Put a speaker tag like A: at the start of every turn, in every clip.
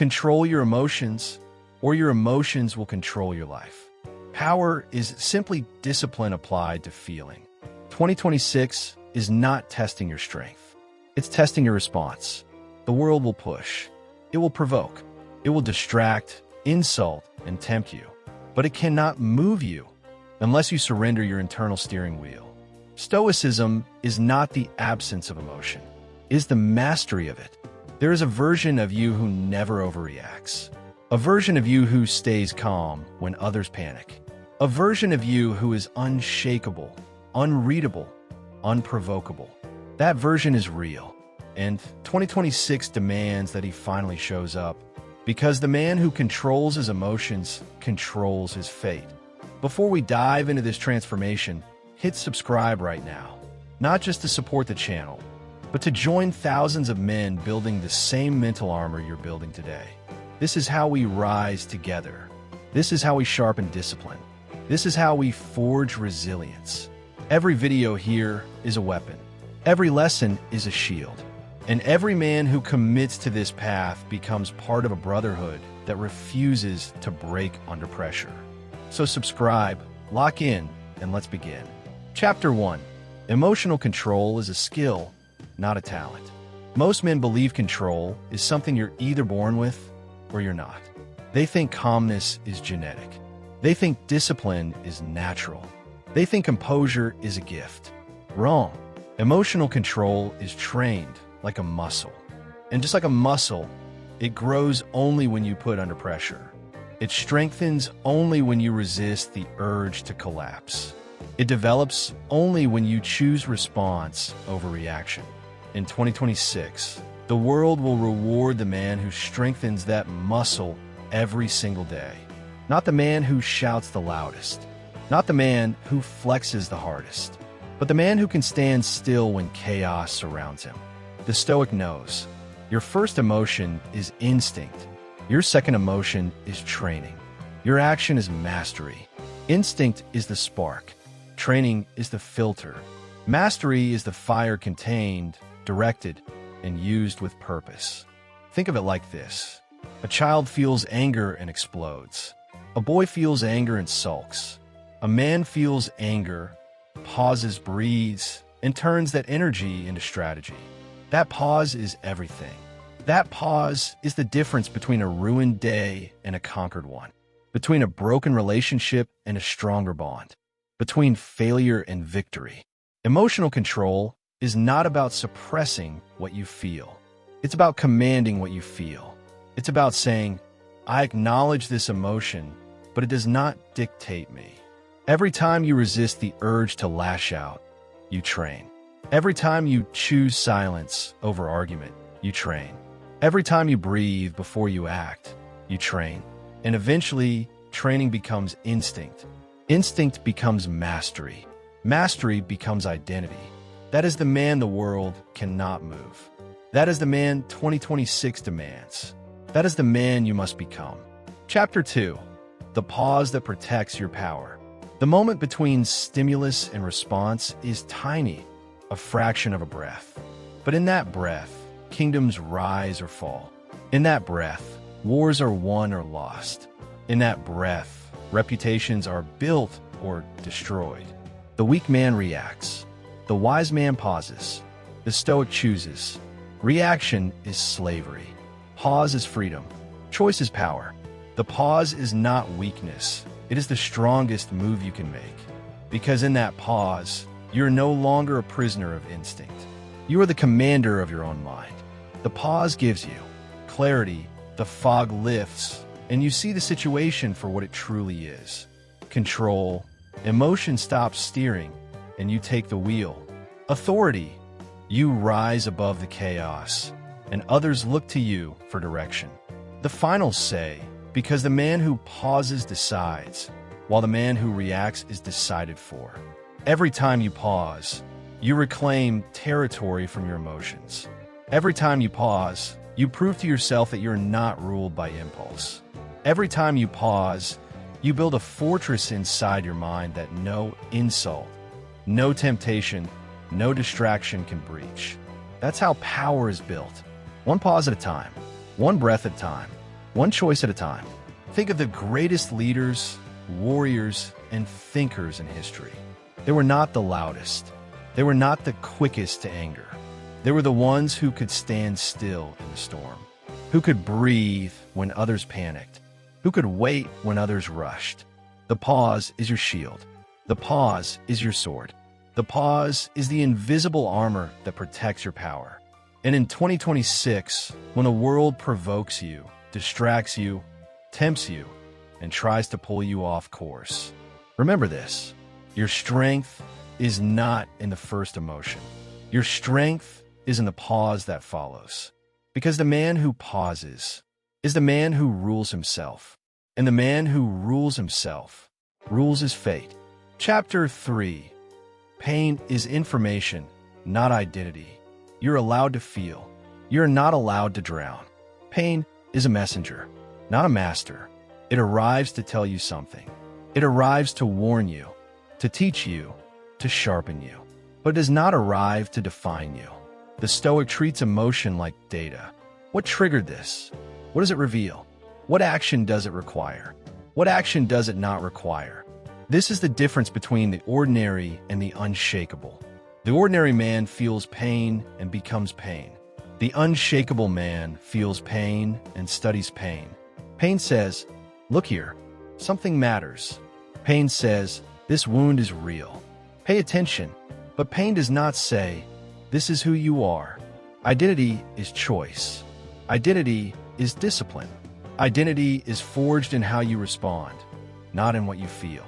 A: Control your emotions, or your emotions will control your life. Power is simply discipline applied to feeling. 2026 is not testing your strength. It's testing your response. The world will push. It will provoke. It will distract, insult, and tempt you. But it cannot move you unless you surrender your internal steering wheel. Stoicism is not the absence of emotion. It is the mastery of it. There is a version of you who never overreacts. A version of you who stays calm when others panic. A version of you who is unshakable, unreadable, unprovocable. That version is real. And 2026 demands that he finally shows up, because the man who controls his emotions controls his fate. Before we dive into this transformation, hit subscribe right now, not just to support the channel, but to join thousands of men building the same mental armor you're building today. This is how we rise together. This is how we sharpen discipline. This is how we forge resilience. Every video here is a weapon. Every lesson is a shield. And every man who commits to this path becomes part of a brotherhood that refuses to break under pressure. So subscribe, lock in, and let's begin. Chapter 1. Emotional control is a skill, not a talent. Most men believe control is something you're either born with or you're not. They think calmness is genetic. They think discipline is natural. They think composure is a gift. Wrong. Emotional control is trained like a muscle. And just like a muscle, it grows only when you put under pressure. It strengthens only when you resist the urge to collapse. It develops only when you choose response over reaction. In 2026, the world will reward the man who strengthens that muscle every single day. Not the man who shouts the loudest. Not the man who flexes the hardest. But the man who can stand still when chaos surrounds him. The Stoic knows. Your first emotion is instinct. Your second emotion is training. Your action is mastery. Instinct is the spark. Training is the filter. Mastery is the fire contained, directed, and used with purpose. Think of it like this. A child feels anger and explodes. A boy feels anger and sulks. A man feels anger, pauses, breathes, and turns that energy into strategy. That pause is everything. That pause is the difference between a ruined day and a conquered one, between a broken relationship and a stronger bond, between failure and victory. Emotional control is not about suppressing what you feel. It's about commanding what you feel. It's about saying, I acknowledge this emotion, but it does not dictate me. Every time you resist the urge to lash out, you train. Every time you choose silence over argument, you train. Every time you breathe before you act, you train. And eventually, training becomes instinct. Instinct becomes mastery. Mastery becomes identity. That is the man the world cannot move. That is the man 2026 demands. That is the man you must become. Chapter 2. The pause that protects your power. The moment between stimulus and response is tiny, a fraction of a breath. But in that breath, kingdoms rise or fall. In that breath, wars are won or lost. In that breath, reputations are built or destroyed. The weak man reacts. The wise man pauses. The Stoic chooses. Reaction is slavery. Pause is freedom. Choice is power. The pause is not weakness. It is the strongest move you can make. Because in that pause, you're no longer a prisoner of instinct. You are the commander of your own mind. The pause gives you clarity, the fog lifts, and you see the situation for what it truly is. Control. Emotion stops steering, and you take the wheel. Authority. You rise above the chaos, and others look to you for direction. The finals say, because the man who pauses decides, while the man who reacts is decided for. Every time you pause, you reclaim territory from your emotions. Every time you pause, you prove to yourself that you're not ruled by impulse. Every time you pause, you build a fortress inside your mind that no insult, no temptation, no distraction can breach. That's how power is built. One pause at a time, one breath at a time, one choice at a time. Think of the greatest leaders, warriors, and thinkers in history. They were not the loudest. They were not the quickest to anger. They were the ones who could stand still in the storm, who could breathe when others panicked, who could wait when others rushed. The pause is your shield. The pause is your sword. The pause is the invisible armor that protects your power. And in 2026, when the world provokes you, distracts you, tempts you, and tries to pull you off course, remember this: your strength is not in the first emotion. Your strength is in the pause that follows. Because the man who pauses is the man who rules himself. And the man who rules himself rules his fate. Chapter 3. Pain is information, not identity. You're allowed to feel. You're not allowed to drown. Pain is a messenger, not a master. It arrives to tell you something. It arrives to warn you, to teach you, to sharpen you. But it does not arrive to define you. The Stoic treats emotion like data. What triggered this? What does it reveal? What action does it require? What action does it not require? This is the difference between the ordinary and the unshakable. The ordinary man feels pain and becomes pain. The unshakable man feels pain and studies pain. Pain says, "Look here, something matters." Pain says, "This wound is real. Pay attention." But pain does not say, "This is who you are." Identity is choice. Identity is discipline. Identity is forged in how you respond, not in what you feel.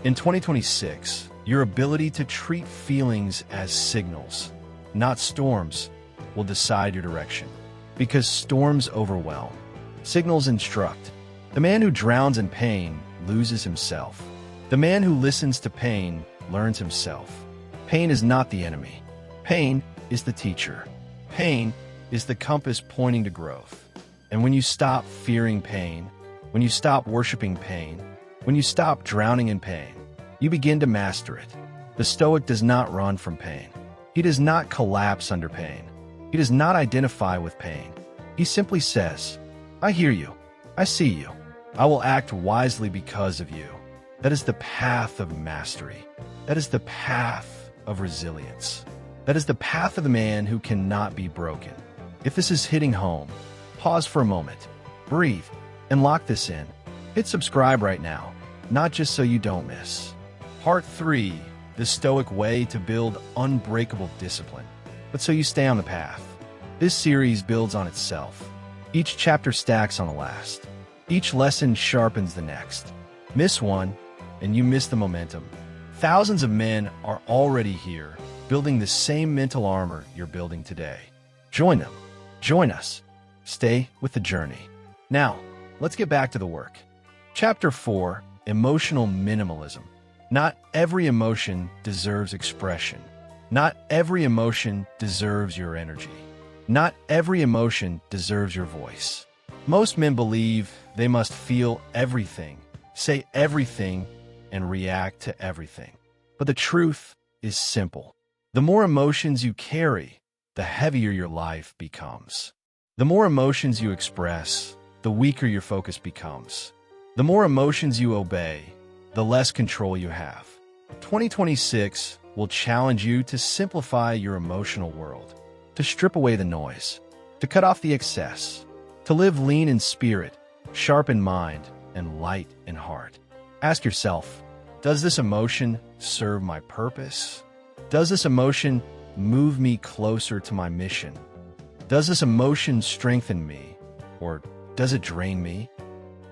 A: In 2026, your ability to treat feelings as signals, not storms, will decide your direction. Because storms overwhelm. Signals instruct. The man who drowns in pain loses himself. The man who listens to pain learns himself. Pain is not the enemy. Pain is the teacher. Pain is the compass pointing to growth. And when you stop fearing pain, when you stop worshiping pain, when you stop drowning in pain, you begin to master it. The Stoic does not run from pain. He does not collapse under pain. He does not identify with pain. He simply says, "I hear you. I see you. I will act wisely because of you." That is the path of mastery. That is the path of resilience. That is the path of the man who cannot be broken. If this is hitting home, pause for a moment, breathe, and lock this in. Hit subscribe right now, not just so you don't miss. Part 3, the Stoic way to build unbreakable discipline, but so you stay on the path. This series builds on itself. Each chapter stacks on the last. Each lesson sharpens the next. Miss one, and you miss the momentum. Thousands of men are already here, building the same mental armor you're building today. Join them. Join us. Stay with the journey. Now, let's get back to the work. Chapter 4, Emotional Minimalism. Not every emotion deserves expression. Not every emotion deserves your energy. Not every emotion deserves your voice. Most men believe they must feel everything, say everything, and react to everything. But the truth is simple. The more emotions you carry, the heavier your life becomes. The more emotions you express, the weaker your focus becomes. The more emotions you obey, the less control you have. 2026 will challenge you to simplify your emotional world, to strip away the noise, to cut off the excess, to live lean in spirit, sharp in mind, and light in heart. Ask yourself, does this emotion serve my purpose? Does this emotion move me closer to my mission? Does this emotion strengthen me, or does it drain me?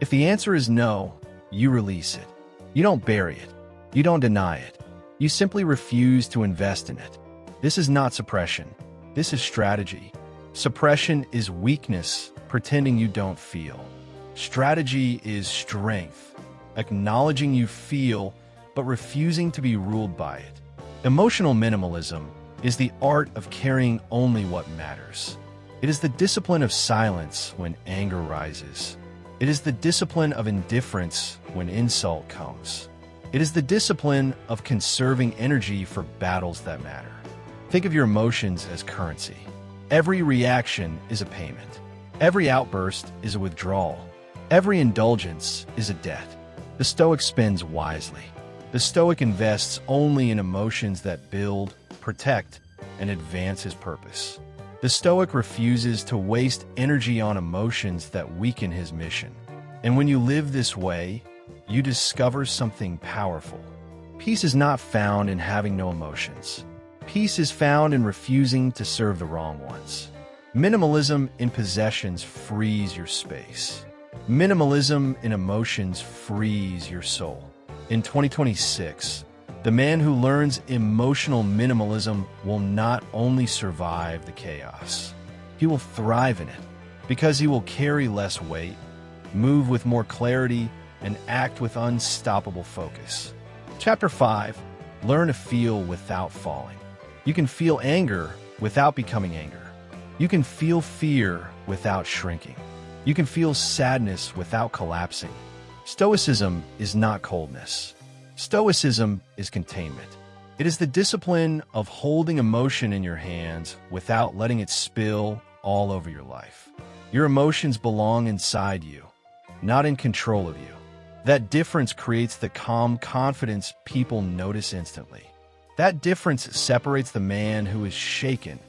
A: If the answer is no, you release it. You don't bury it. You don't deny it. You simply refuse to invest in it. This is not suppression. This is strategy. Suppression is weakness, pretending you don't feel. Strategy is strength, acknowledging you feel, but refusing to be ruled by it. Emotional minimalism is the art of carrying only what matters. It is the discipline of silence when anger rises. It is the discipline of indifference when insult comes. It is the discipline of conserving energy for battles that matter. Think of your emotions as currency. Every reaction is a payment. Every outburst is a withdrawal. Every indulgence is a debt. The Stoic spends wisely. The Stoic invests only in emotions that build, protect, and advance his purpose. The Stoic refuses to waste energy on emotions that weaken his mission. And when you live this way, you discover something powerful. Peace is not found in having no emotions. Peace is found in refusing to serve the wrong ones. Minimalism in possessions frees your space. Minimalism in emotions frees your soul. In 2026, the man who learns emotional minimalism will not only survive the chaos, he will thrive in it because he will carry less weight, move with more clarity, and act with unstoppable focus. Chapter 5. Learn to feel without falling. You can feel anger without becoming anger. You can feel fear without shrinking. You can feel sadness without collapsing. Stoicism is not coldness. Stoicism is containment. It is the discipline of holding emotion in your hands without letting it spill all over your life. Your emotions belong inside you, not in control of you. That difference creates the calm confidence people notice instantly. That difference separates the man who is shaken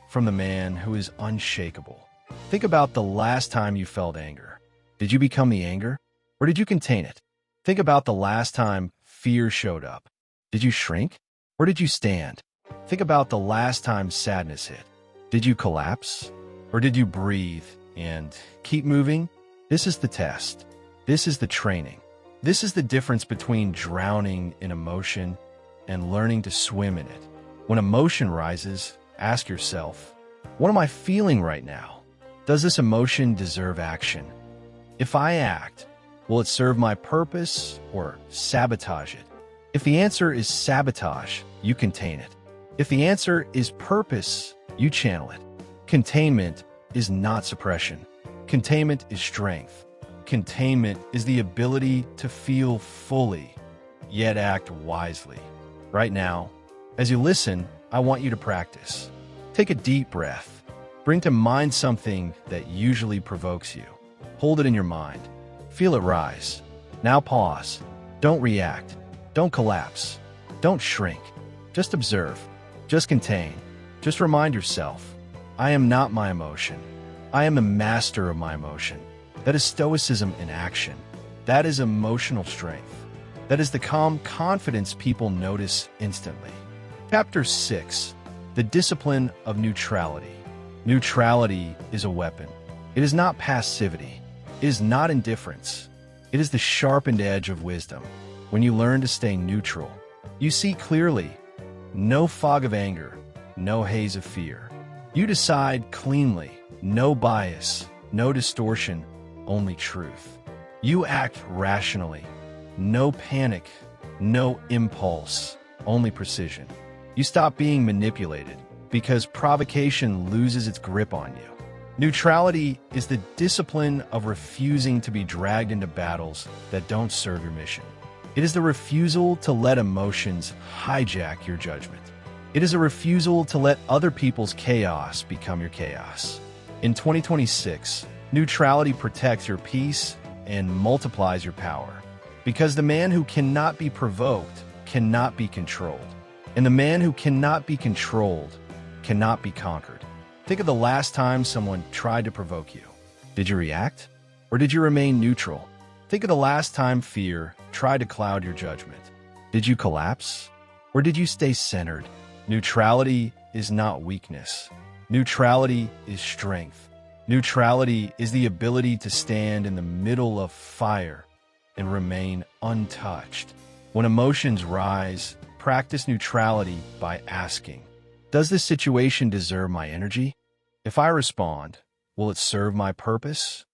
A: from the man who is unshakable. Think about the last time you felt anger. Did you become the anger, or did you contain it? Think about the last time fear showed up. Did you shrink, or did you stand? Think about the last time sadness hit. Did you collapse, or did you breathe and keep moving? This is the test. This is the training. This is the difference between drowning in emotion and learning to swim in it. When emotion rises, ask yourself, what am I feeling right now? Does this emotion deserve action? If I act, will it serve my purpose or sabotage it? If the answer is sabotage, you contain it. If the answer is purpose, you channel it. Containment is not suppression. Containment is strength. Containment is the ability to feel fully, yet act wisely. Right now, as you listen, I want you to practice. Take a deep breath. Bring to mind something that usually provokes you. Hold it in your mind. Feel it rise. Now pause. Don't react. Don't collapse. Don't shrink. Just observe. Just contain. Just remind yourself, I am not my emotion. I am the master of my emotion. That is Stoicism in action. That is emotional strength. That is the calm confidence people notice instantly. Chapter 6. The discipline of neutrality. Neutrality is a weapon. It is not passivity. It is not indifference. It is the sharpened edge of wisdom. When you learn to stay neutral, you see clearly. No fog of anger, no haze of fear. You decide cleanly, no bias, no distortion, only truth. You act rationally, no panic, no impulse, only precision. You stop being manipulated because provocation loses its grip on you. Neutrality is the discipline of refusing to be dragged into battles that don't serve your mission. It is the refusal to let emotions hijack your judgment. It is a refusal to let other people's chaos become your chaos. In 2026, neutrality protects your peace and multiplies your power. Because the man who cannot be provoked cannot be controlled. And the man who cannot be controlled cannot be conquered. Think of the last time someone tried to provoke you. Did you react? Or did you remain neutral? Think of the last time fear tried to cloud your judgment. Did you collapse? Or did you stay centered? Neutrality is not weakness. Neutrality is strength. Neutrality is the ability to stand in the middle of fire and remain untouched. When emotions rise, practice neutrality by asking, does this situation deserve my energy? If I respond, will it serve my purpose?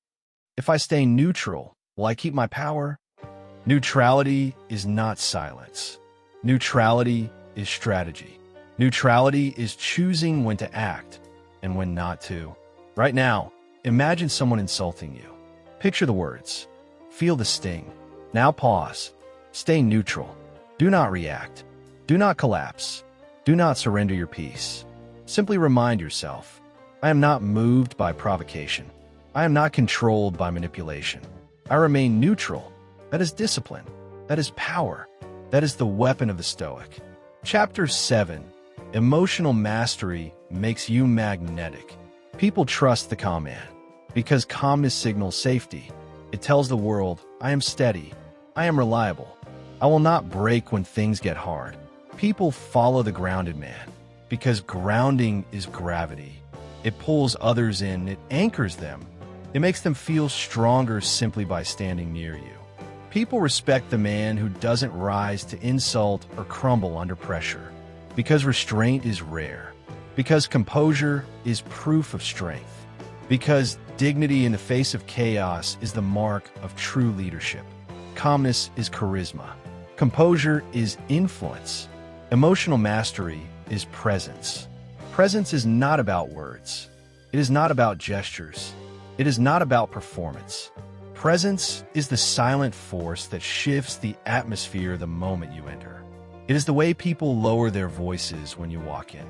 A: If I stay neutral, will I keep my power? Neutrality is not silence. Neutrality is strategy. Neutrality is choosing when to act and when not to. Right now, imagine someone insulting you. Picture the words. Feel the sting. Now pause. Stay neutral. Do not react. Do not collapse. Do not surrender your peace. Simply remind yourself, I am not moved by provocation. I am not controlled by manipulation. I remain neutral. That is discipline. That is power. That is the weapon of the Stoic. Chapter 7. Emotional Mastery makes you magnetic. People trust the calm man because calmness signals safety. It tells the world, I am steady. I am reliable. I will not break when things get hard. People follow the grounded man because grounding is gravity. It pulls others in. It anchors them. It makes them feel stronger simply by standing near you. People respect the man who doesn't rise to insult or crumble under pressure because restraint is rare, because composure is proof of strength, because dignity in the face of chaos is the mark of true leadership. Calmness is charisma. Composure is influence. Emotional mastery is presence. Presence is not about words. It is not about gestures. It is not about performance. Presence is the silent force that shifts the atmosphere the moment you enter. It is the way people lower their voices when you walk in.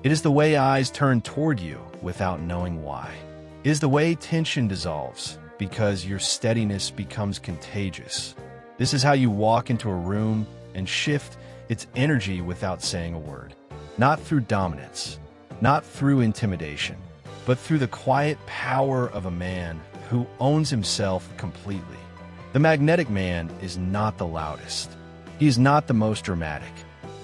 A: It is the way eyes turn toward you without knowing why. It is the way tension dissolves because your steadiness becomes contagious. This is how you walk into a room and shift its energy without saying a word. Not through dominance, not through intimidation, but through the quiet power of a man who owns himself completely. The magnetic man is not the loudest. He is not the most dramatic.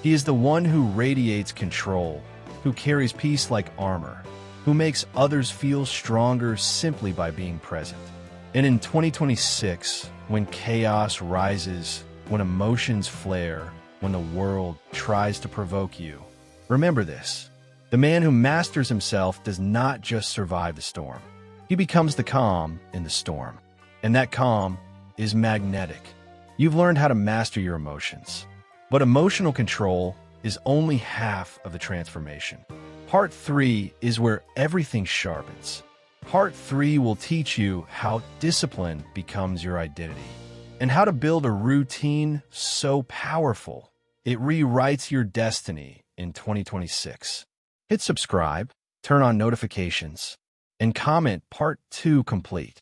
A: He is the one who radiates control, who carries peace like armor, who makes others feel stronger simply by being present. And in 2026, when chaos rises, when emotions flare, when the world tries to provoke you, remember this. The man who masters himself does not just survive the storm. He becomes the calm in the storm. And that calm is magnetic. You've learned how to master your emotions. But emotional control is only half of the transformation. Part 3 is where everything sharpens. Part 3 will teach you how discipline becomes your identity and how to build a routine so powerful it rewrites your destiny in 2026. Hit subscribe, turn on notifications, and comment Part 2 complete.